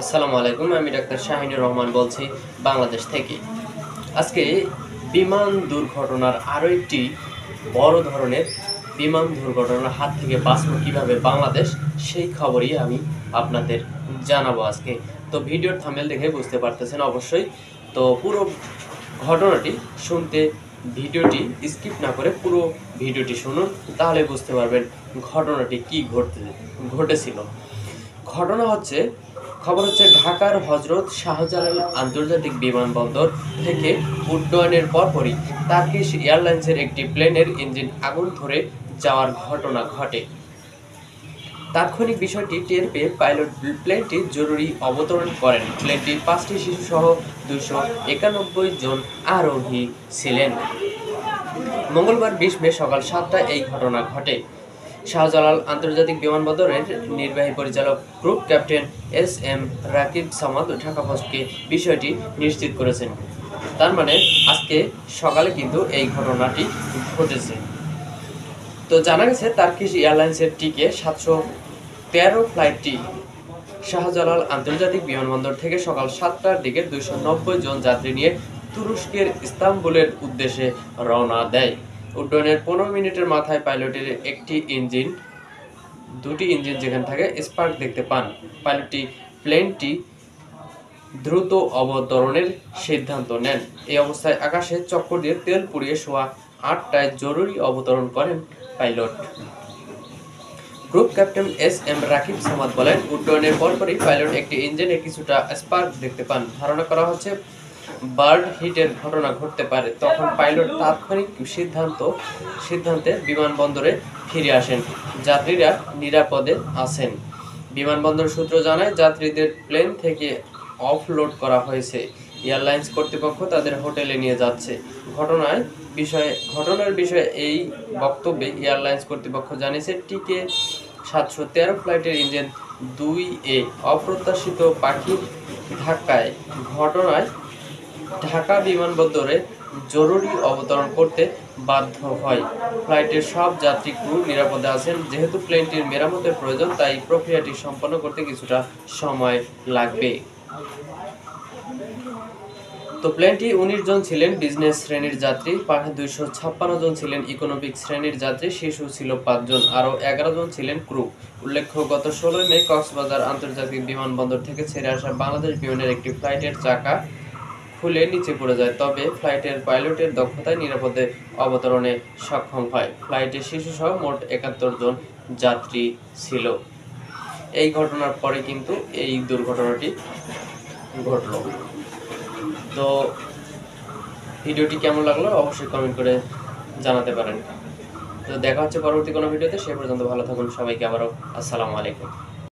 আসসালামু আলাইকুম, আমি ডাক্তার শাহিনুর রহমান বলছি বাংলাদেশ থেকে। আজকে বিমান দুর্ঘটনার আরও একটি বড় ধরনের বিমান দুর্ঘটনার হাত থেকে বাঁচব কীভাবে বাংলাদেশ, সেই খবরই আমি আপনাদের জানাবো আজকে। তো ভিডিওর থাম্বনেল দেখে বুঝতে পারতেছেন অবশ্যই। তো পুরো ঘটনাটি শুনতে ভিডিওটি স্কিপ না করে পুরো ভিডিওটি শুনুন, তাহলে বুঝতে পারবেন ঘটনাটি কী ঘটেছিল। ঘটনা হচ্ছে খবর হচ্ছে ঢাকার হজরত শাহজালাল আন্তর্জাতিক বিমানবন্দর থেকে উড্ডয়নের পরপরই টার্কিশ এয়ারলাইন্সের একটি প্লেনের ইঞ্জিন আগুন ধরে যাওয়ার ঘটনা ঘটে। তাৎক্ষণিক বিষয়টি টের পেয়ে পাইলট প্লেনটি জরুরি অবতরণ করেন। প্লেনটির 5টি শিশুসহ 291 জন আরোহী ছিলেন। মঙ্গলবার 20 মে সকাল 7টায় এই ঘটনা ঘটে। শাহজালাল আন্তর্জাতিক বিমানবন্দরের নির্বাহী পরিচালক group captain S M. Rakib Samad Dhaka পোস্টকে বিষয়টি নিশ্চিত করেছেন। তার মানে আজকে সকালে কিন্তু এই ঘটনাটি ঘটেছে। তো জানা গেছে টার্কিশ এয়ারলাইন্সের টিকে 713 ফ্লাইটটি শাহজালাল আন্তর্জাতিক বিমানবন্দর থেকে সকাল 7টার দিকে 290 জন যাত্রী নিয়ে তুরস্কের ইস্তাম্বুলের উদ্দেশ্যে রওনা দেয়। উড্ডয়নের 15 মিনিটের মাথায় পাইলটের দুটি ইঞ্জিন যেখানে থাকে স্পার্ক দেখতে পান। পাইলটটি প্লেনটি দ্রুত অবতরণের সিদ্ধান্ত নেন। এই অবস্থায় আকাশে চক্কর দিয়ে তেল পুড়িয়ে সোয়া 8টায় জরুরি অবতরণ করেন pilot. Group captain S M. Rakib Samad বলেন, উড্ডয়নের পরপরই পাইলট একটি ইঞ্জিনে কিছুটা স্পার্ক দেখতে পান। ধারণা করা হচ্ছে বার্ড হিটের ঘটনা ঘটতে পারে। তখন পাইলট তাৎক্ষণিক সিদ্ধান্তে বিমানবন্দরে ফিরে আসেন। যাত্রীরা নিরাপদে আছেন। বিমানবন্দর সূত্র জানায়, যাত্রীদের প্লেন থেকে অফলোড করা হয়েছে। এয়ারলাইন্স কর্তৃপক্ষ তাদের হোটেলে নিয়ে যাচ্ছে। ঘটনার বিষয়ে এই বক্তব্যে এয়ারলাইন্স কর্তৃপক্ষ জানিয়েছে, টিকে 713 ফ্লাইটের ইঞ্জিন 2A অপ্রত্যাশিত পাখির ধাক্কায় ঘটনায় ঢাকা বিমানবন্দরে জরুরি অবতরণ করতে বাধ্য হয়। ফ্লাইটের সব যাত্রী ক্রু নিরাপদে আছেন। যেহেতু প্লেনটির মেরামতের প্রয়োজন, তাই প্রক্রিয়াটি সম্পন্ন করতে কিছুটা সময় লাগবে। তো প্লেনটি 19 জন ছিলেন বিজনেস শ্রেণীর যাত্রী, 256 জন ছিলেন ইকোনমিক শ্রেণীর যাত্রী, শিশু ছিল 5 জন, আরও 11 জন ছিলেন ক্রু। উল্লেখ্য, গত 16 মে কক্সবাজার আন্তর্জাতিক বিমানবন্দর থেকে ছেড়ে আসা বাংলাদেশ বিমানের একটি ফ্লাইটের চাকা খুলে নিচে পড়ে যায়। তবে ফ্লাইটের পাইলটের দক্ষতায় নিরাপদে অবতরণে সক্ষম হয়। ফ্লাইটে শিশুসহ মোট 71 জন যাত্রী ছিল। এই ঘটনার পরে কিন্তু এই দুর্ঘটনাটি ঘটল। তো ভিডিওটি কেমন লাগলো অবশ্যই কমেন্ট করে জানাতে পারেন। তো দেখা হচ্ছে পরবর্তী কোনো ভিডিওতে। সে পর্যন্ত ভালো থাকুন সবাইকে। আবারও আসসালামু আলাইকুম।